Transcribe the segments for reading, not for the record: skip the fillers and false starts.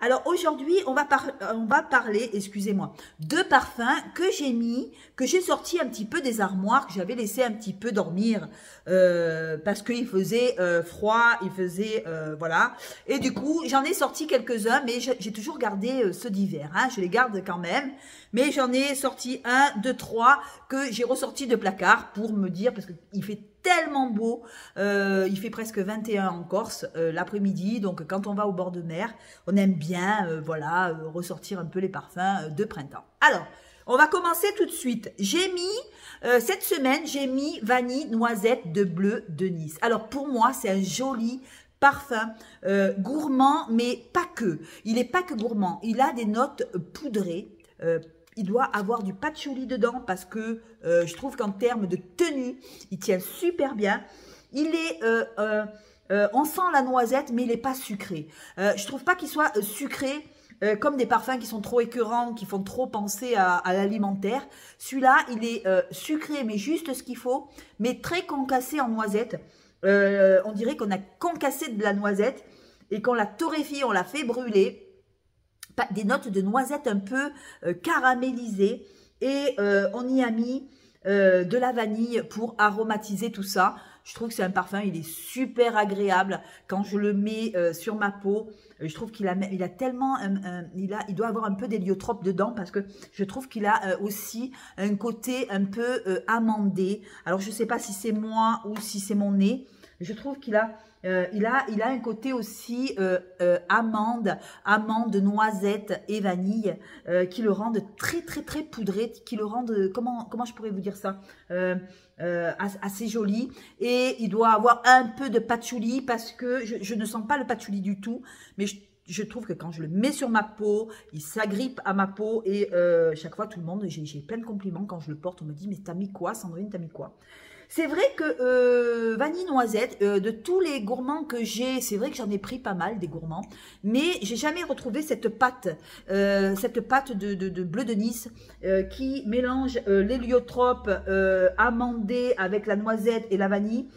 Alors aujourd'hui, on va parler, excusez-moi, de parfums que j'ai mis, que j'ai sorti un petit peu des armoires, que j'avais laissé un petit peu dormir parce qu'il faisait froid, il faisait voilà. Et du coup, j'en ai sorti quelques-uns, mais j'ai toujours gardé ceux d'hiver. Hein, je les garde quand même, mais j'en ai sorti un, deux, trois que j'ai ressorti de placard pour me dire parce qu'il fait tellement beau, il fait presque 21 en Corse l'après-midi, donc quand on va au bord de mer, on aime bien voilà, ressortir un peu les parfums de printemps. Alors, on va commencer tout de suite. J'ai mis, cette semaine, j'ai mis vanille noisette de bleu de Nice. Alors pour moi, c'est un joli parfum gourmand, mais pas que. Il n'est pas que gourmand, il a des notes poudrées, il doit avoir du patchouli dedans parce que je trouve qu'en termes de tenue, il tient super bien. Il est, on sent la noisette, mais il n'est pas sucré. Je trouve pas qu'il soit sucré comme des parfums qui sont trop écœurants, qui font trop penser à l'alimentaire. Celui-là, il est sucré, mais juste ce qu'il faut, mais très concassé en noisette. On dirait qu'on a concassé de la noisette et qu'on l'a torréfié, on l'a fait brûler. Des notes de noisettes un peu caramélisées et on y a mis de la vanille pour aromatiser tout ça. Je trouve que c'est un parfum, il est super agréable quand je le mets sur ma peau. Je trouve qu'il a tellement, il doit avoir un peu d'héliotrope dedans parce que je trouve qu'il a aussi un côté un peu amandé. Alors je ne sais pas si c'est moi ou si c'est mon nez. Je trouve qu'il a il a un côté aussi amande, noisette et vanille qui le rendent très très très poudré, qui le rendent, comment je pourrais vous dire ça, assez joli. Et il doit avoir un peu de patchouli parce que je ne sens pas le patchouli du tout, mais je trouve que quand je le mets sur ma peau, il s'agrippe à ma peau et chaque fois tout le monde, j'ai plein de compliments quand je le porte, on me dit mais t'as mis quoi Sandrine, t'as mis quoi? C'est vrai que vanille noisette, de tous les gourmands que j'ai, c'est vrai que j'en ai pris pas mal des gourmands, mais j'ai jamais retrouvé cette pâte de bleu de Nice qui mélange l'héliotrope amandé avec la noisette et la vanille,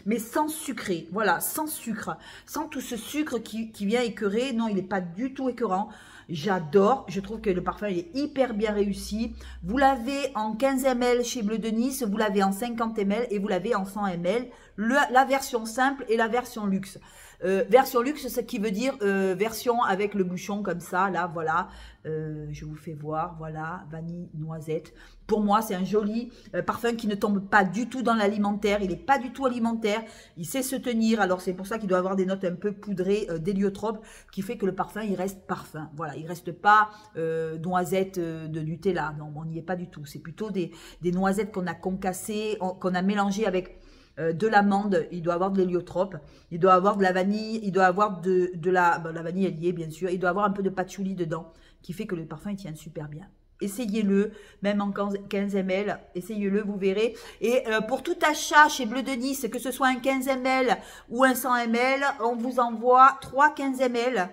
mais sans sucré, voilà, sans sucre, sans tout ce sucre qui vient écœurer. Non, il n'est pas du tout écœurant. J'adore, je trouve que le parfum il est hyper bien réussi. Vous l'avez en 15 ml chez Bleu de Nice, vous l'avez en 50 ml et vous l'avez en 100 ml. La version simple et la version luxe. Version luxe, ce qui veut dire version avec le bouchon comme ça, là, voilà. Je vous fais voir, voilà, vanille, noisette. Pour moi, c'est un joli parfum qui ne tombe pas du tout dans l'alimentaire. Il n'est pas du tout alimentaire. Il sait se tenir. Alors, c'est pour ça qu'il doit avoir des notes un peu poudrées, d'héliotrope, qui fait que le parfum, il reste parfum. Voilà, il reste pas noisette de Nutella. Non, on n'y est pas du tout. C'est plutôt des noisettes qu'on a concassées, qu'on a mélangées avec de l'amande, il doit avoir de l'héliotrope, il doit avoir de la vanille, il doit avoir la vanille elle y est bien sûr, il doit avoir un peu de patchouli dedans, qui fait que le parfum il tient super bien. Essayez-le, même en 15 ml, essayez-le, vous verrez. Et pour tout achat chez Bleu de Nice, que ce soit un 15 ml ou un 100 ml, on vous envoie 3 15 ml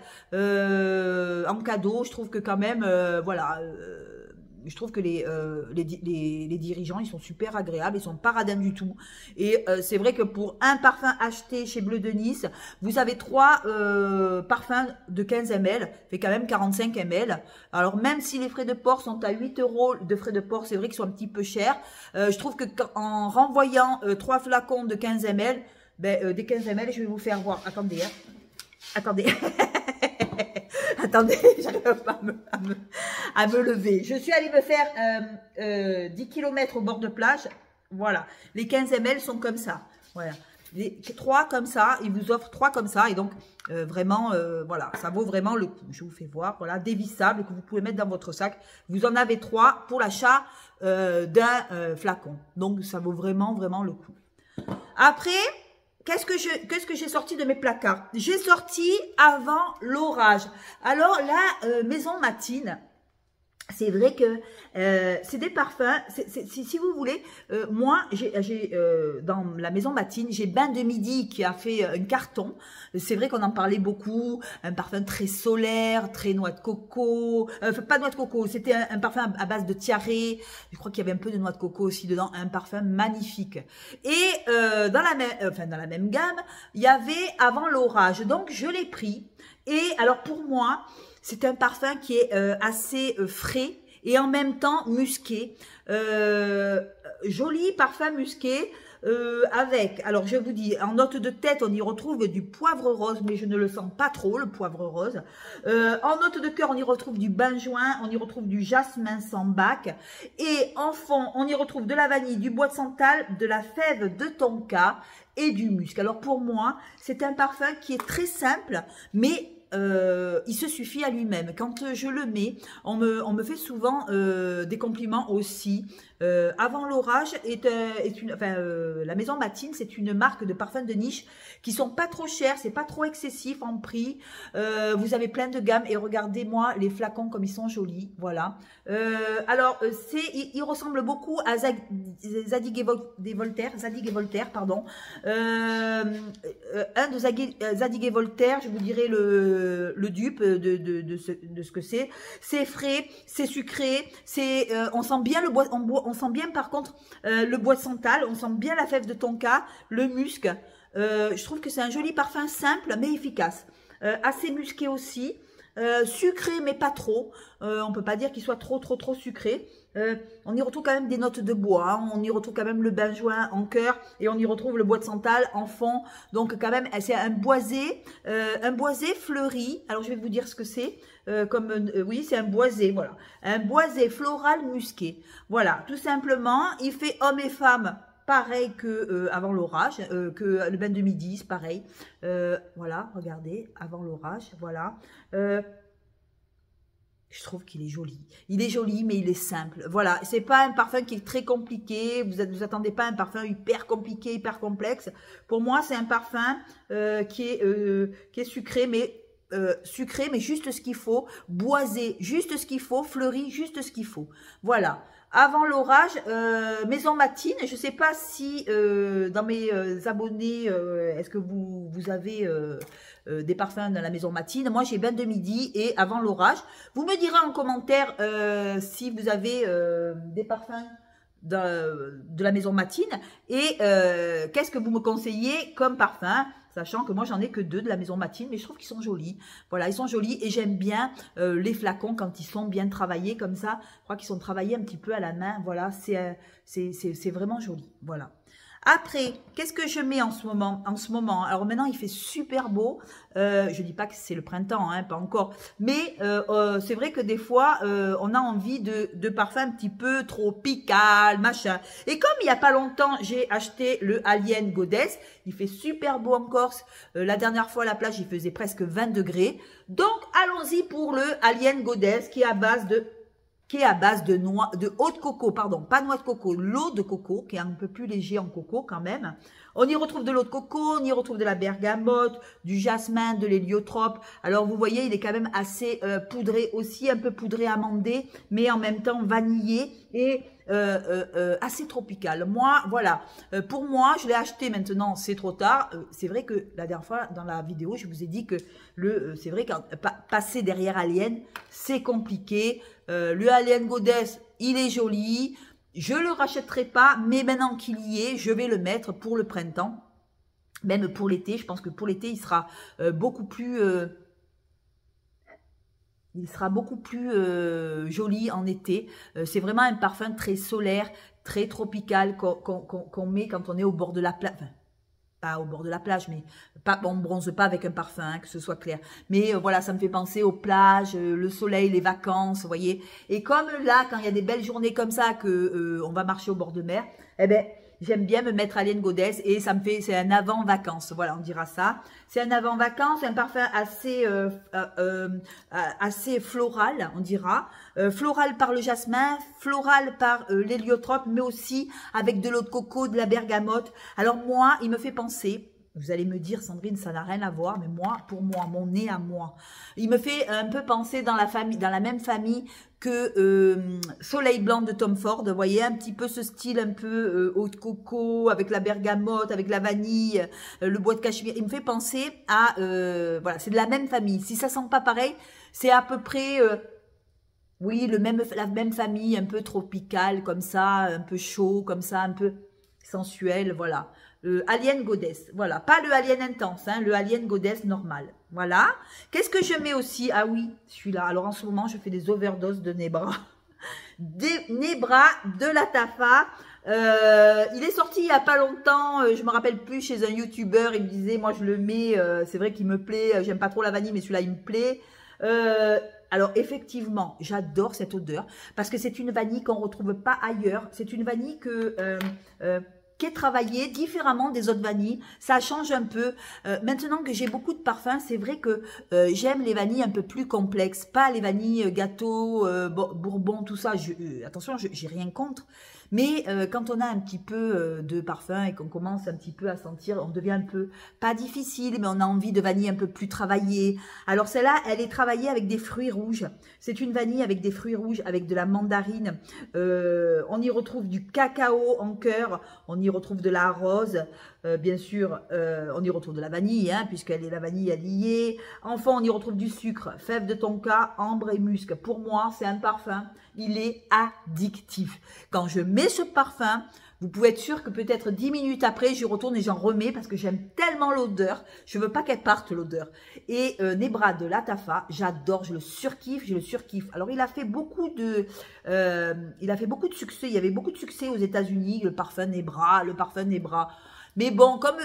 en cadeau. Je trouve que quand même, voilà... je trouve que les dirigeants, ils sont super agréables, ils sont pas radins du tout. Et c'est vrai que pour un parfum acheté chez Bleu de Nice, vous avez 3 parfums de 15 ml, fait quand même 45 ml. Alors même si les frais de port sont à 8 € de frais de port, c'est vrai qu'ils sont un petit peu chers. Je trouve que en renvoyant 3 flacons de 15 ml, des 15 ml, je vais vous faire voir. Attendez, hein. Attendez. Attendez, j'arrive pas à me lever. Je suis allée me faire 10 km au bord de plage. Voilà. Les 15 ml sont comme ça. Voilà. Les 3 comme ça. Ils vous offrent 3 comme ça. Et donc, vraiment, voilà. Ça vaut vraiment le coup. Je vous fais voir. Voilà. Dévissable que vous pouvez mettre dans votre sac. Vous en avez 3 pour l'achat d'un flacon. Donc, ça vaut vraiment, vraiment le coup. Après... Qu'est-ce que j'ai sorti de mes placards? J'ai sorti avant l'orage. Alors la maison Matine, c'est vrai que c'est des parfums, si vous voulez, moi j'ai dans la maison Matine, j'ai Bain de Midi qui a fait un carton. C'est vrai qu'on en parlait beaucoup, un parfum très solaire, très noix de coco, pas noix de coco, c'était un parfum à base de tiare, je crois qu'il y avait un peu de noix de coco aussi dedans, un parfum magnifique. Et dans la même gamme, il y avait Avant l'orage, donc je l'ai pris. Et alors pour moi, c'est un parfum qui est assez frais et en même temps musqué. Joli parfum musqué. Avec, alors je vous dis, en note de tête, on y retrouve du poivre rose, mais je ne le sens pas trop, le poivre rose. En note de cœur, on y retrouve du benjoin, on y retrouve du jasmin sambac. Et en fond, on y retrouve de la vanille, du bois de santal, de la fève de tonka et du musc. Alors pour moi, c'est un parfum qui est très simple, mais il se suffit à lui-même. Quand je le mets, on me fait souvent des compliments aussi. Avant l'orage la Maison Matine, c'est une marque de parfums de niche qui sont pas trop chers, c'est pas trop excessif en prix. Vous avez plein de gammes et regardez-moi les flacons comme ils sont jolis, voilà. Il ressemble beaucoup à Zadig et Voltaire, pardon. Un de Zadig et Voltaire, je vous dirai le dupe de ce que c'est. C'est frais, c'est sucré, on sent bien le bois, on sent bien par contre le bois de santal, on sent bien la fève de tonka, le musc. Je trouve que c'est un joli parfum simple mais efficace. Assez musqué aussi. Sucré mais pas trop, on peut pas dire qu'il soit trop sucré. On y retrouve quand même des notes de bois, hein. On y retrouve quand même le benjoin en cœur et on y retrouve le bois de santal en fond. Donc quand même c'est un boisé fleuri. Alors je vais vous dire ce que c'est. Oui, c'est un boisé, voilà, un boisé floral musqué. Voilà, tout simplement, il fait homme et femme. Pareil que avant l'orage, que le bain de midi, c'est pareil. Voilà, regardez, avant l'orage, voilà. Je trouve qu'il est joli. Il est joli, mais il est simple. Voilà, c'est pas un parfum qui est très compliqué. Vous attendez pas un parfum hyper compliqué, hyper complexe. Pour moi, c'est un parfum qui est sucré, mais juste ce qu'il faut, boisé, juste ce qu'il faut, fleuri, juste ce qu'il faut. Voilà. Avant l'orage, Maison Matine, je ne sais pas si dans mes abonnés, est-ce que vous avez des parfums dans la Maison Matine. Moi, j'ai bain de midi et avant l'orage. Vous me direz en commentaire si vous avez des parfums de la Maison Matine et qu'est-ce que vous me conseillez comme parfum, sachant que moi j'en ai que 2 de la Maison Matine, mais je trouve qu'ils sont jolis. Voilà, ils sont jolis et j'aime bien les flacons quand ils sont bien travaillés comme ça. Je crois qu'ils sont travaillés un petit peu à la main. Voilà, c'est vraiment joli. Voilà. Après, qu'est-ce que je mets en ce moment? Alors maintenant, il fait super beau. Je dis pas que c'est le printemps, hein, pas encore. Mais c'est vrai que des fois, on a envie de parfum un petit peu tropical, machin. Et comme il y a pas longtemps, j'ai acheté le Alien Goddess. Il fait super beau en Corse. La dernière fois, à la plage, il faisait presque 20 degrés. Donc, allons-y pour le Alien Goddess qui est à base de eau de coco, pardon, pas noix de coco, l'eau de coco, qui est un peu plus léger en coco quand même. On y retrouve de l'eau de coco, on y retrouve de la bergamote, du jasmin, de l'héliotrope. Alors vous voyez, il est quand même assez poudré aussi, un peu poudré amandé, mais en même temps vanillé et assez tropical. Moi, voilà, pour moi, je l'ai acheté maintenant, c'est trop tard. C'est vrai que la dernière fois, dans la vidéo, je vous ai dit que c'est vrai que passer derrière Alien, c'est compliqué. Le Alien Goddess, il est joli. Je le rachèterai pas, mais maintenant qu'il y est, je vais le mettre pour le printemps. Même pour l'été, je pense que pour l'été, il sera beaucoup plus... joli en été. C'est vraiment un parfum très solaire, très tropical qu'on met quand on est au bord de la plage. Enfin, pas au bord de la plage, mais on ne bronze pas avec un parfum, hein, que ce soit clair. Mais voilà, ça me fait penser aux plages, le soleil, les vacances, vous voyez. Et comme là, quand il y a des belles journées comme ça, que on va marcher au bord de mer, eh ben, j'aime bien me mettre Alien Goddess et ça me fait, c'est un avant vacances, voilà, on dira ça. C'est un avant vacances, un parfum assez floral, on dira. Floral par le jasmin, floral par l'héliotrope, mais aussi avec de l'eau de coco, de la bergamote. Alors moi, il me fait penser... Vous allez me dire, Sandrine, ça n'a rien à voir, mais moi, pour moi, mon nez à moi, il me fait un peu penser dans la même famille que Soleil Blanc de Tom Ford. Vous voyez, un petit peu ce style un peu eau de coco, avec la bergamote, avec la vanille, le bois de cachemire. Il me fait penser à, voilà, c'est de la même famille. Si ça sent pas pareil, c'est à peu près... oui, la même famille, un peu tropicale, comme ça, un peu chaud, comme ça, un peu sensuel, voilà. Alien Goddess. Voilà, pas le Alien Intense, hein, le Alien Goddess normal. Voilà. Qu'est-ce que je mets aussi? Ah oui, celui-là. Alors en ce moment, je fais des overdoses de Nebra. Des Nebra de la Tafa. Il est sorti il n'y a pas longtemps, je me rappelle plus, chez un youtubeur, il me disait, moi je le mets, c'est vrai qu'il me plaît, j'aime pas trop la vanille, mais celui-là il me plaît. Alors effectivement, j'adore cette odeur, parce que c'est une vanille qu'on ne retrouve pas ailleurs, c'est une vanille qui est travaillée différemment des autres vanilles, ça change un peu. Maintenant que j'ai beaucoup de parfums, c'est vrai que j'aime les vanilles un peu plus complexes, pas les vanilles gâteau, bourbon, tout ça. Attention, j'ai rien contre. Mais quand on a un petit peu de parfum et qu'on commence un petit peu à sentir, on devient un peu, pas difficile, mais on a envie de vanille un peu plus travaillée. Alors celle-là, elle est travaillée avec des fruits rouges. C'est une vanille avec des fruits rouges, avec de la mandarine. On y retrouve du cacao en cœur, on y retrouve de la rose. Bien sûr, on y retrouve de la vanille, hein, puisqu'elle est la vanille alliée. Enfin, on y retrouve du sucre, fève de tonka, ambre et musc. Pour moi, c'est un parfum, il est addictif. Quand je mets ce parfum, vous pouvez être sûr que peut-être 10 minutes après, j'y retourne et j'en remets parce que j'aime tellement l'odeur. Je veux pas qu'elle parte, l'odeur. Et Nebra de la Tafa, j'adore, je le surkiffe. Alors, il a fait beaucoup de succès. Il y avait beaucoup de succès aux États-Unis, le parfum Nebra. Mais bon, comme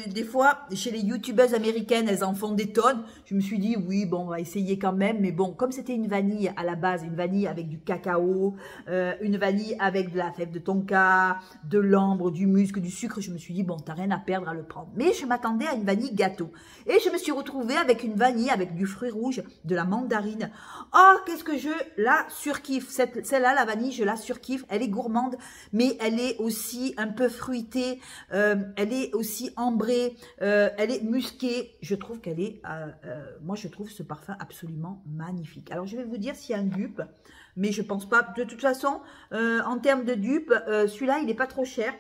des fois, chez les youtubeuses américaines, elles en font des tonnes, je me suis dit, oui, bon, on va essayer quand même. Mais bon, comme c'était une vanille à la base, une vanille avec du cacao, une vanille avec de la fève de tonka, de l'ambre, du musc, du sucre, je me suis dit, bon, t'as rien à perdre à le prendre. Mais je m'attendais à une vanille gâteau. Et je me suis retrouvée avec une vanille avec du fruit rouge, de la mandarine. Oh, qu'est-ce que je la surkiffe. Celle-là, la vanille, je la surkiffe. Elle est gourmande, mais elle est aussi un peu fruitée. Elle est aussi ambrée, elle est musquée. Je trouve qu'elle est, moi je trouve ce parfum absolument magnifique. Alors je vais vous dire s'il y a un dupe, mais je pense pas. De toute façon, en termes de dupe, celui-là il n'est pas trop cher.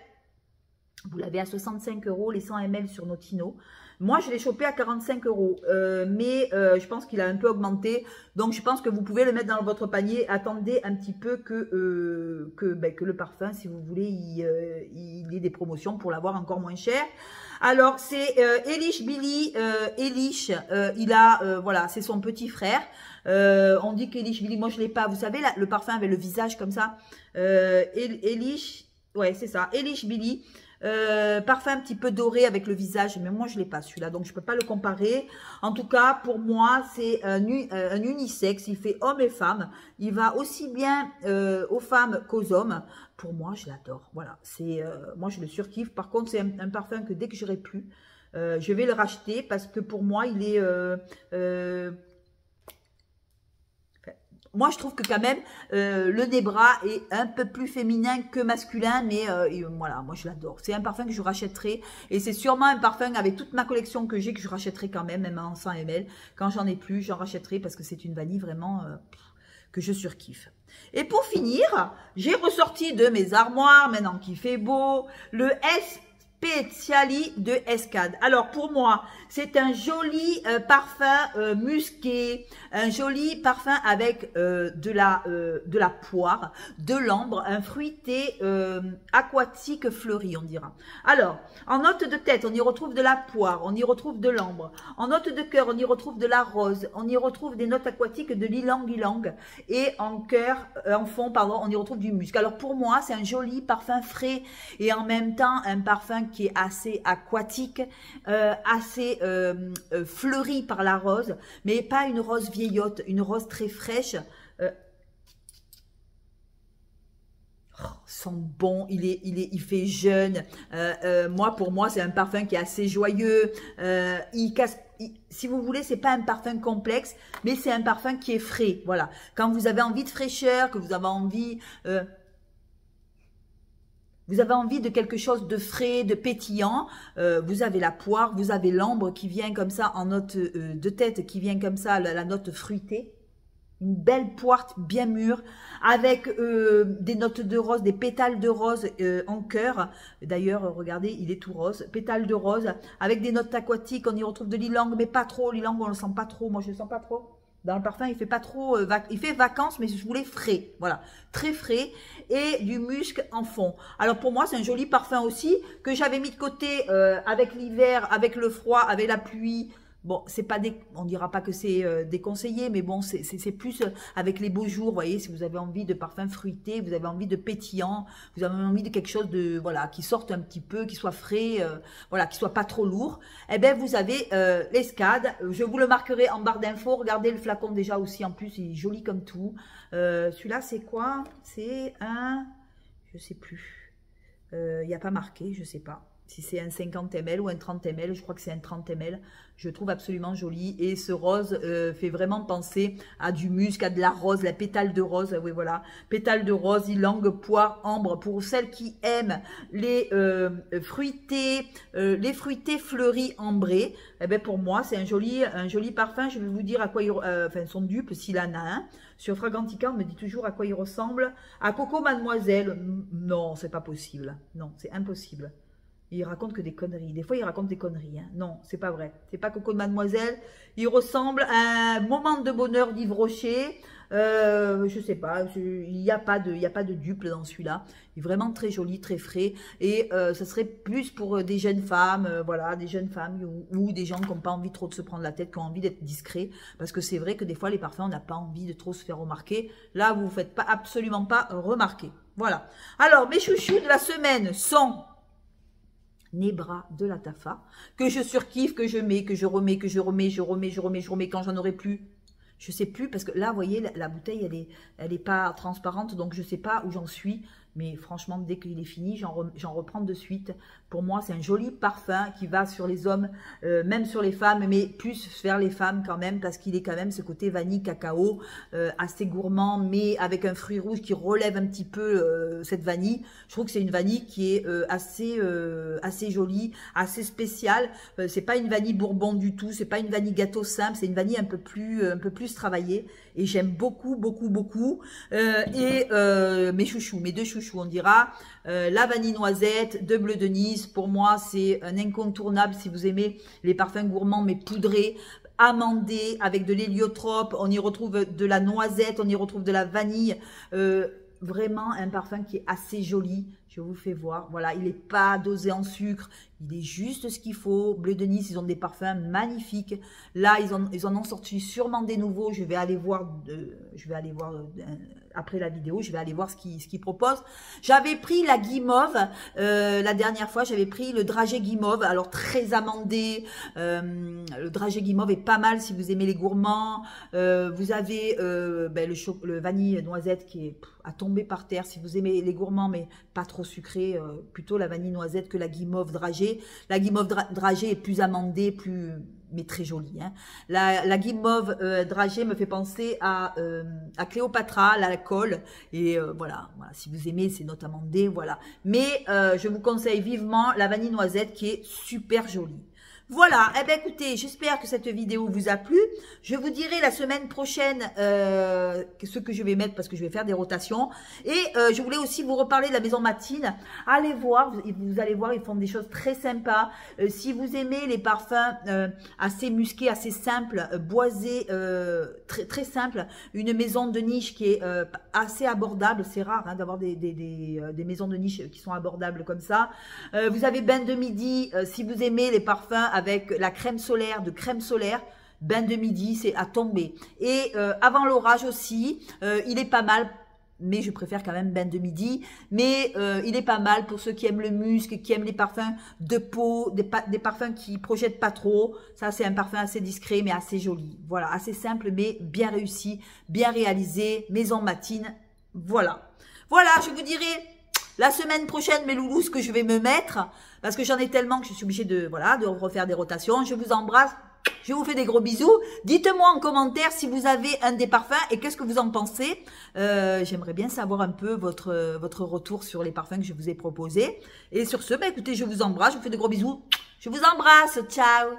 Vous l'avez à 65 €, les 100 ml sur Notino. Moi, je l'ai chopé à 45 €, mais je pense qu'il a un peu augmenté. Donc, je pense que vous pouvez le mettre dans votre panier. Attendez un petit peu que le parfum, si vous voulez, il ait des promotions pour l'avoir encore moins cher. Alors, c'est Eilish Billy. Eilish, voilà, c'est son petit frère. On dit qu'Eilish Billy, moi, je ne l'ai pas. Vous savez, là, le parfum avec le visage comme ça. Eilish, ouais, c'est ça. Eilish Billy. Parfum un petit peu doré avec le visage, mais moi je l'ai pas celui-là, donc je peux pas le comparer. En tout cas, pour moi, c'est un unisexe, il fait homme et femme, il va aussi bien aux femmes qu'aux hommes. Pour moi, je l'adore. Voilà, c'est moi je le surkiffe. Par contre, c'est un parfum que dès que j'aurai plus, je vais le racheter parce que pour moi, il est moi, je trouve que quand même, le Nebra est un peu plus féminin que masculin, mais voilà, moi je l'adore. C'est un parfum que je rachèterai, et c'est sûrement un parfum avec toute ma collection que j'ai, que je rachèterai quand même en 100 ml. Quand j'en ai plus, j'en rachèterai parce que c'est une vanille vraiment que je surkiffe. Et pour finir, j'ai ressorti de mes armoires, maintenant qu'il fait beau, le Speciali de Escade. Alors pour moi, c'est un joli parfum musqué, un joli parfum avec de la poire, de l'ambre, un fruité aquatique fleuri, on dira. Alors, en note de tête, on y retrouve de la poire, on y retrouve de l'ambre. En note de cœur, on y retrouve de la rose, on y retrouve des notes aquatiques de l'ilang-ilang. Et en cœur, en fond, pardon, on y retrouve du musc. Alors pour moi, c'est un joli parfum frais et en même temps un parfum qui est assez aquatique, assez fleuri par la rose, mais pas une rose vieillotte, une rose très fraîche. Sent bon, il fait jeune. Pour moi, c'est un parfum qui est assez joyeux. Si vous voulez, c'est pas un parfum complexe, mais c'est un parfum qui est frais. Voilà. Quand vous avez envie de fraîcheur, que vous avez envie de quelque chose de frais, de pétillant, vous avez la poire, vous avez l'ambre qui vient comme ça en note de tête, qui vient comme ça, la note fruitée. Une belle poire bien mûre, avec des notes de rose, des pétales de rose en cœur. D'ailleurs, regardez, il est tout rose. Pétales de rose, avec des notes aquatiques, on y retrouve de l'ilang, mais pas trop. L'ilang, on ne le sent pas trop, moi je ne le sens pas trop. Dans le parfum, il fait pas trop, il fait vacances, mais je voulais frais, voilà, très frais et du musc en fond. Alors pour moi, c'est un joli parfum aussi que j'avais mis de côté avec l'hiver, avec le froid, avec la pluie. Bon, c'est pas on dira pas que c'est déconseillé, mais bon, c'est plus avec les beaux jours, vous voyez, si vous avez envie de parfum fruité, vous avez envie de pétillant, vous avez envie de quelque chose de, voilà, qui sorte un petit peu, qui soit frais, voilà, qui soit pas trop lourd, eh ben vous avez l'Escade, je vous le marquerai en barre d'infos, regardez le flacon déjà aussi, en plus, il est joli comme tout. Celui-là, c'est quoi? C'est un, je sais plus, il n'y a pas marqué, je sais pas. Si c'est un 50 ml ou un 30 ml, je crois que c'est un 30 ml. Je trouve absolument joli. Et ce rose fait vraiment penser à du musc, à de la rose, la pétale de rose. Oui, voilà. Pétale de rose, ylang, poire, ambre. Pour celles qui aiment les fruités fleuris ambrés, eh ben pour moi, c'est un joli parfum. Je vais vous dire à quoi il... enfin, son dupe, s'il en a un. Sur Fragrantica, on me dit toujours à quoi il ressemble. À Coco Mademoiselle. Non, c'est pas possible. Non, c'est impossible. Il raconte que des conneries. Des fois, il raconte des conneries. Hein. Non, c'est pas vrai. C'est pas Coco de Mademoiselle. Il ressemble à un moment de bonheur d'Yves Rocher. Je sais pas. Il n'y a pas de dupe dans celui-là. Il est vraiment très joli, très frais. Et ça serait plus pour des jeunes femmes, voilà, des jeunes femmes ou des gens qui n'ont pas envie trop de se prendre la tête, qui ont envie d'être discrets. Parce que c'est vrai que des fois, les parfums, on n'a pas envie de trop se faire remarquer. Là, vous ne vous faites pas, absolument pas remarquer. Voilà. Alors, mes chouchous de la semaine sont... Nebra de la Tafa, que je surkiffe, que je mets, que je remets, que je remets, je remets, quand j'en aurai plus. Je sais plus, parce que là, vous voyez, la bouteille, elle est pas transparente, donc je sais pas où j'en suis. Mais franchement, dès qu'il est fini, j'en reprends de suite. Pour moi, c'est un joli parfum qui va sur les hommes, même sur les femmes, mais plus vers les femmes quand même, parce qu'il est quand même ce côté vanille cacao, assez gourmand, mais avec un fruit rouge qui relève un petit peu cette vanille. Je trouve que c'est une vanille qui est assez jolie, assez spéciale. C'est pas une vanille bourbon du tout, c'est pas une vanille gâteau simple, c'est une vanille un peu plus travaillée. Et j'aime beaucoup, beaucoup, beaucoup. Mes chouchous, mes deux chouchous, on dira. La vanille noisette de Bleu de Nice. Pour moi, c'est un incontournable si vous aimez les parfums gourmands, mais poudrés, amandés, avec de l'héliotrope. On y retrouve de la noisette, on y retrouve de la vanille. Vraiment un parfum qui est assez joli. Je vous fais voir. Voilà, il n'est pas dosé en sucre. Il est juste ce qu'il faut. Bleu de Nice, ils ont des parfums magnifiques. Là, ils en ont sorti sûrement des nouveaux. Je vais aller voir après la vidéo. Je vais aller voir ce qu'ils proposent. J'avais pris la guimauve. La dernière fois, j'avais pris le dragée guimauve. Alors, très amandé. Le dragée guimauve est pas mal si vous aimez les gourmands. Vous avez le vanille noisette qui est à tomber par terre. Si vous aimez les gourmands, mais pas trop sucré, plutôt la vanille noisette que la guimauve dragée. La guimauve dragée est plus amandée, mais très jolie. Hein. La guimauve dragée me fait penser à Cléopatra, la colle. Et voilà, si vous aimez ces notes amandées, voilà. Mais je vous conseille vivement la vanille noisette qui est super jolie. Voilà, eh bien écoutez, j'espère que cette vidéo vous a plu. Je vous dirai la semaine prochaine ce que je vais mettre parce que je vais faire des rotations. Et je voulais aussi vous reparler de la maison Matine. Allez voir, vous allez voir, ils font des choses très sympas. Si vous aimez les parfums assez musqués, assez simples, boisés, très, très simples, une maison de niche qui est assez abordable. C'est rare hein, d'avoir des maisons de niche qui sont abordables comme ça. Vous avez Bain de Midi, si vous aimez les parfums avec la crème solaire, Bain de Midi, c'est à tomber. Et Avant l'orage aussi, il est pas mal, mais je préfère quand même Bain de Midi. Mais il est pas mal pour ceux qui aiment le musc, qui aiment les parfums de peau, des parfums qui projettent pas trop. Ça, c'est un parfum assez discret, mais assez joli. Voilà, assez simple, mais bien réussi, bien réalisé. Maison Matine, voilà. Voilà, je vous dirai la semaine prochaine, mes loulous, ce que je vais me mettre, parce que j'en ai tellement que je suis obligée de refaire des rotations. Je vous embrasse, je vous fais des gros bisous. Dites-moi en commentaire si vous avez un des parfums et qu'est-ce que vous en pensez. J'aimerais bien savoir un peu votre retour sur les parfums que je vous ai proposés. Et sur ce, écoutez, je vous embrasse, je vous fais des gros bisous. Je vous embrasse, ciao.